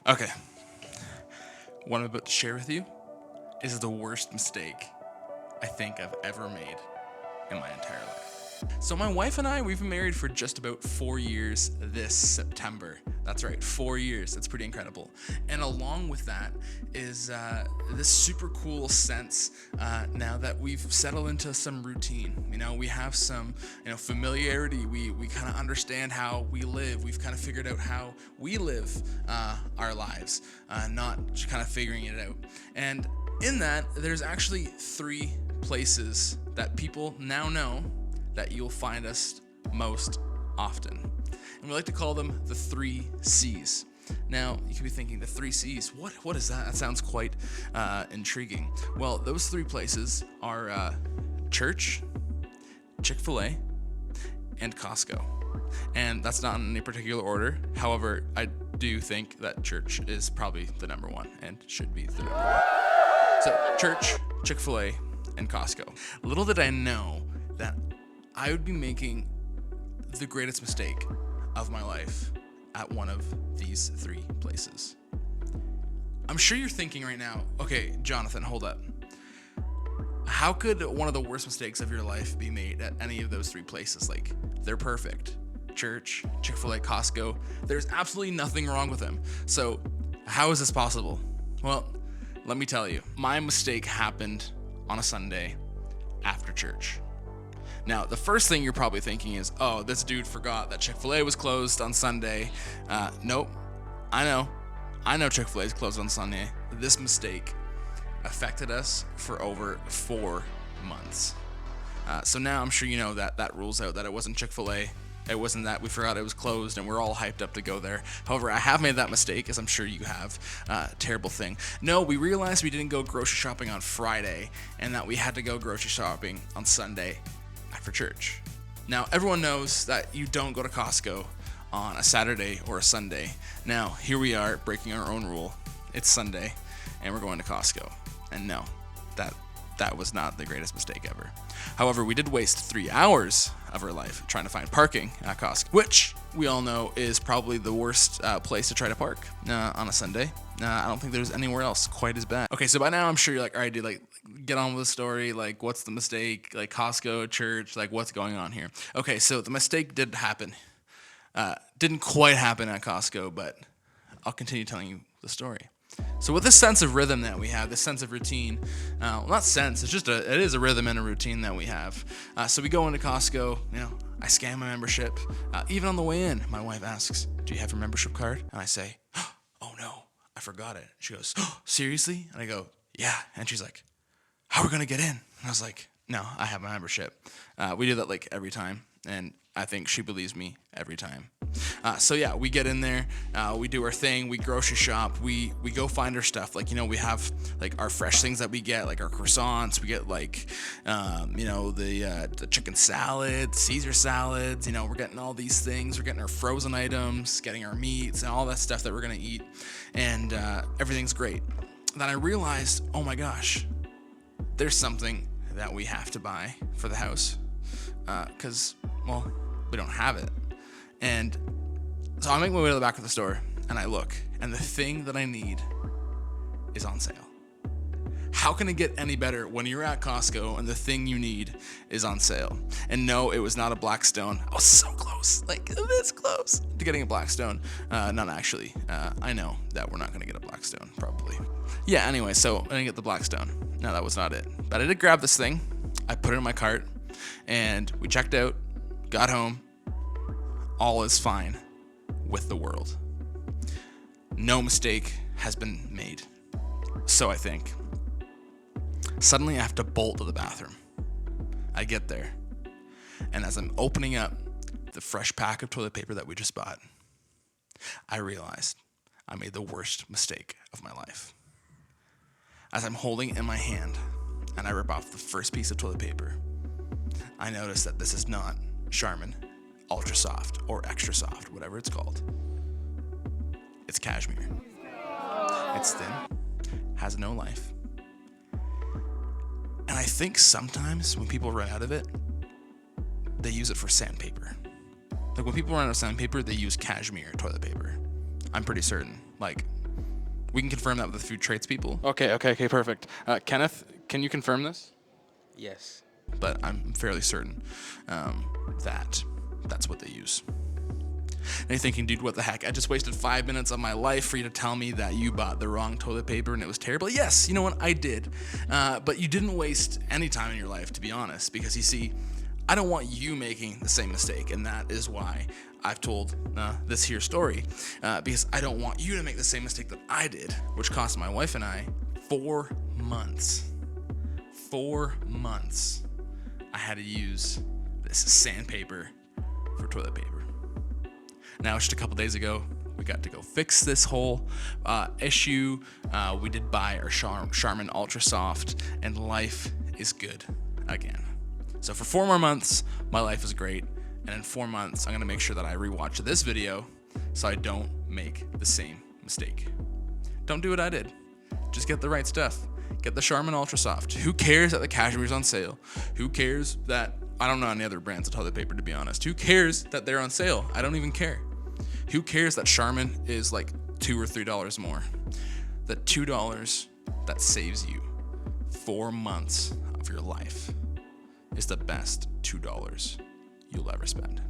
Okay, what I'm about to share with you is the worst mistake I think I've ever made in my entire life. So my wife and I, we've been married for just about 4 years this September. That's right, 4 years. That's pretty incredible. And along with that is this super cool sense now that we've settled into some routine. We have some, familiarity. We kind of understand how we live. We've kind of figured out how we live our lives, not just kind of figuring it out. And in that, there's actually three places that people now know that you'll find us most often. And we like to call them the three C's. Now, you could be thinking, the three C's, what is that? That sounds quite intriguing. Well, those three places are church, Chick-fil-a, and Costco. And that's not in any particular order. However, I do think that church is probably the number one and should be the number one. So, church, Chick-fil-a, and Costco. Little did I know that I would be making the greatest mistake of my life at one of these three places. I'm sure you're thinking right now, okay, Jonathan, hold up. How could one of the worst mistakes of your life be made at any of those three places? Like, they're perfect. Church, Chick-fil-A, Costco. There's absolutely nothing wrong with them. So, how is this possible? Well, let me tell you. My mistake happened on a Sunday after church. Now, the first thing you're probably thinking is, oh, this dude forgot that Chick-fil-A was closed on Sunday. Nope. I know Chick-fil-A is closed on Sunday. This mistake affected us for over 4 months. So now I'm sure you know that rules out that it wasn't Chick-fil-A. It wasn't that we forgot it was closed and we're all hyped up to go there. However, I have made that mistake, as I'm sure you have. Terrible thing. No, we realized we didn't go grocery shopping on Friday and that we had to go grocery shopping on Sunday after church. Now, everyone knows that you don't go to Costco on a Saturday or a Sunday. Now, here we are breaking our own rule. It's Sunday and we're going to Costco. And no, that was not the greatest mistake ever. However, we did waste 3 hours of our life trying to find parking at Costco, which we all know is probably the worst place to try to park on a Sunday. I don't think there's anywhere else quite as bad. Okay, so by now I'm sure you're like, all right, dude, like, get on with the story. Like, what's the mistake? Like, Costco, church, like, what's going on here? Okay, so the mistake did happen. Didn't quite happen at Costco, but I'll continue telling you the story. So with this sense of rhythm that we have, this sense of routine, not sense, it is a rhythm and a routine that we have. So we go into Costco, I scan my membership. Even on the way in, my wife asks, do you have your membership card? And I say, oh no, I forgot it. She goes, oh, seriously? And I go, yeah. And she's like, how are we gonna get in? And I was like, no, I have my membership. We do that like every time. And I think she believes me every time. So yeah, we get in there, we do our thing, we grocery shop, we go find our stuff. Like, we have like our fresh things that we get, like our croissants, we get like, the chicken salad, Caesar salads, we're getting all these things, we're getting our frozen items, getting our meats and all that stuff that we're gonna eat. And everything's great. Then I realized, oh my gosh, there's something that we have to buy for the house. Cause, well, we don't have it. And so I make my way to the back of the store and I look, and the thing that I need is on sale. How can it get any better when you're at Costco and the thing you need is on sale? And no, it was not a Blackstone. I was so close, like this close to getting a Blackstone. Not actually. I know that we're not going to get a Blackstone, probably. Yeah, anyway, so I didn't get the Blackstone. No, that was not it. But I did grab this thing. I put it in my cart and we checked out, got home. All is fine with the world. No mistake has been made. So I think. Suddenly I have to bolt to the bathroom. I get there. And as I'm opening up the fresh pack of toilet paper that we just bought, I realized I made the worst mistake of my life. As I'm holding it in my hand and I rip off the first piece of toilet paper, I notice that this is not Charmin Ultra Soft or Extra Soft, whatever it's called. It's cashmere. It's thin, has no life. And I think sometimes when people run out of it, they use it for sandpaper. Like when people run out of sandpaper, they use cashmere toilet paper. I'm pretty certain. Like, We can confirm that with the food traits people. Okay, perfect. Kenneth, can you confirm this? Yes. But I'm fairly certain that that's what they use. And you're thinking, dude, what the heck? I just wasted 5 minutes of my life for you to tell me that you bought the wrong toilet paper and it was terrible. Yes, you know what? I did. But you didn't waste any time in your life, to be honest, because you see, I don't want you making the same mistake. And that is why I've told this here story, because I don't want you to make the same mistake that I did, which cost my wife and I 4 months. 4 months. I had to use this sandpaper for toilet paper. Now, just a couple days ago, we got to go fix this whole issue. We did buy our Charmin Ultra Soft, and life is good again. So for 4 more months, my life is great. And in 4 months, I'm gonna make sure that I rewatch this video so I don't make the same mistake. Don't do what I did. Just get the right stuff. Get the Charmin Ultra Soft. Who cares that the Cashmere's on sale? Who cares that, I don't know any other brands of toilet paper, to be honest. Who cares that they're on sale? I don't even care. Who cares that Charmin is like $2 or $3 more? That $2 that saves you 4 months of your life is the best $2 you'll ever spend.